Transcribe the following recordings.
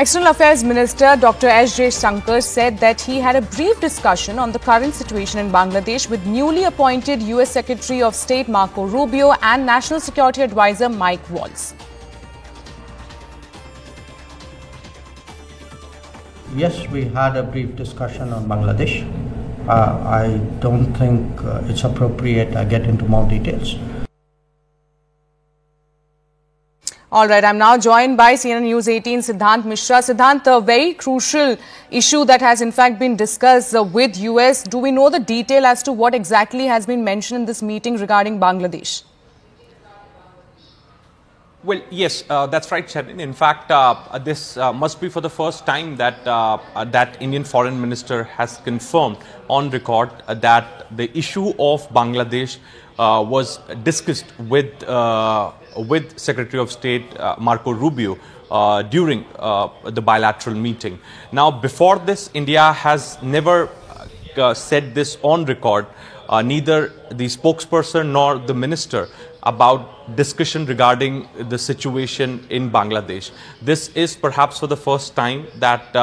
External Affairs Minister Dr. S.Jaishankar said that he had a brief discussion on the current situation in Bangladesh with newly appointed US Secretary of State Marco Rubio and National Security Advisor Mike Waltz. Yes, we had a brief discussion on Bangladesh. I don't think it's appropriate I get into more details. All right, I'm now joined by CNN News 18 Siddhant Mishra. Siddhant, a very crucial issue that has in fact been discussed with US. Do we know the detail as to what exactly has been mentioned in this meeting regarding Bangladesh? Well, yes, that's right, Sharon. In fact, this must be for the first time that that Indian Foreign Minister has confirmed on record that the issue of Bangladesh was discussed with Secretary of State Marco Rubio during the bilateral meeting. Now, before this, India has never said this on record, neither the spokesperson nor the minister, about discussion regarding the situation in Bangladesh. This is perhaps for the first time that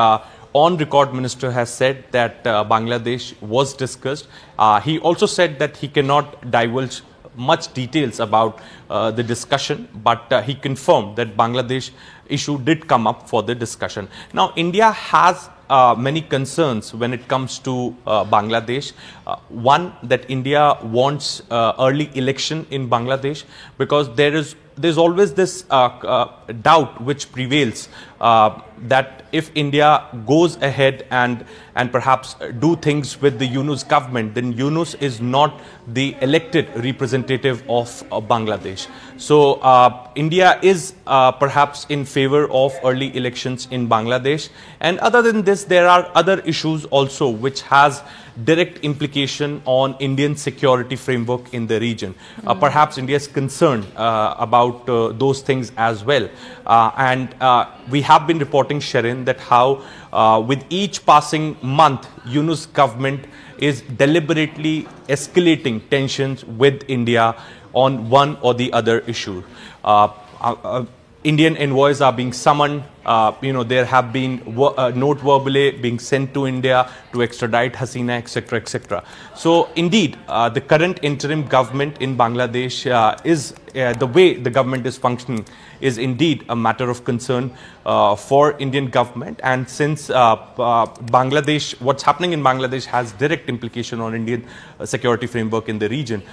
on record minister has said that Bangladesh was discussed. He also said that he cannot divulge much details about the discussion, but he confirmed that Bangladesh issue did come up for the discussion. Now, India has many concerns when it comes to Bangladesh. One, that India wants early election in Bangladesh, because there's always this doubt which prevails that if India goes ahead and perhaps do things with the Yunus government, then Yunus is not the elected representative of Bangladesh. So India is perhaps in favor of early elections in Bangladesh. And other than this, there are other issues also which has direct implication on Indian security framework in the region. Perhaps India is concerned about those things as well. And we have been reporting, Sharon, that how with each passing month, Yunus government is deliberately escalating tensions with India on one or the other issue. Indian envoys are being summoned. There have been note verbally being sent to India to extradite Hasina, etc., etc. So, indeed, the current interim government in Bangladesh is the way the government is functioning is indeed a matter of concern for Indian government. And since Bangladesh, what's happening in Bangladesh has direct implication on Indian security framework in the region.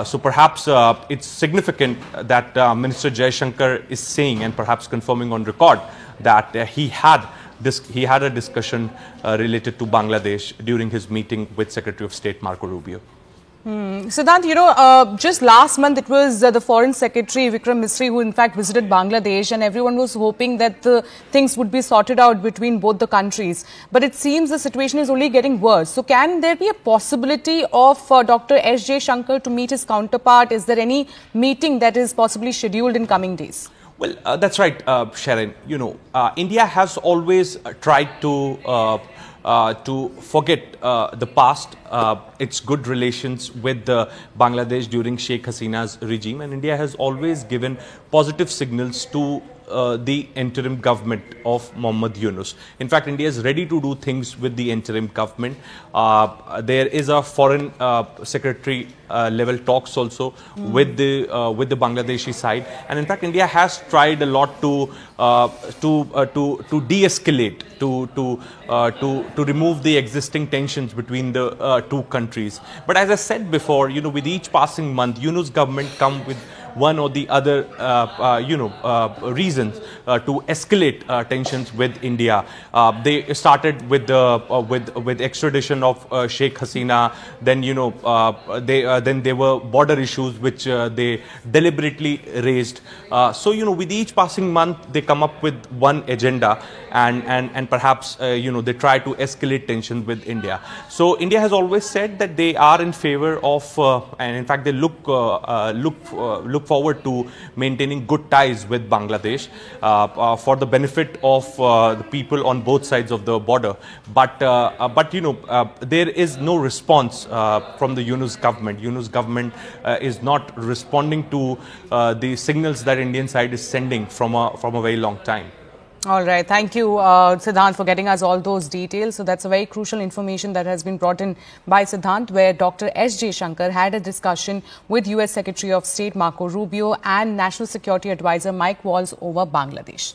So perhaps it's significant that Minister Jaishankar is saying and perhaps confirming on record that he had a discussion related to Bangladesh during his meeting with Secretary of State Marco Rubio. Siddhant, just last month it was the Foreign Secretary Vikram Misri who in fact visited Bangladesh, and everyone was hoping that things would be sorted out between both the countries. But it seems the situation is only getting worse. So can there be a possibility of Dr. S.Jaishankar to meet his counterpart? Is there any meeting that is possibly scheduled in coming days? Well, that's right, Sharon. India has always tried to forget the past, its good relations with Bangladesh during Sheikh Hasina's regime, and India has always given positive signals to the interim government of Mohammad Yunus. In fact, India is ready to do things with the interim government. There is a foreign secretary level talks also with the Bangladeshi side, and in fact, India has tried a lot to de-escalate, to remove the existing tensions between the two countries. But as I said before, with each passing month, Yunus government come with one or the other, reasons to escalate tensions with India. They started with extradition of Sheikh Hasina. Then then there were border issues which they deliberately raised. So with each passing month they come up with one agenda, and perhaps they try to escalate tensions with India. So India has always said that they are in favor of, and in fact they look forward to maintaining good ties with Bangladesh for the benefit of the people on both sides of the border. But there is no response from the Yunus government. Yunus government is not responding to the signals that Indian side is sending from a very long time. All right. Thank you, Siddhant, for getting us all those details. So that's a very crucial information that has been brought in by Siddhant, where Dr. S.Jaishankar had a discussion with US Secretary of State Marco Rubio and National Security Advisor Mike Waltz over Bangladesh.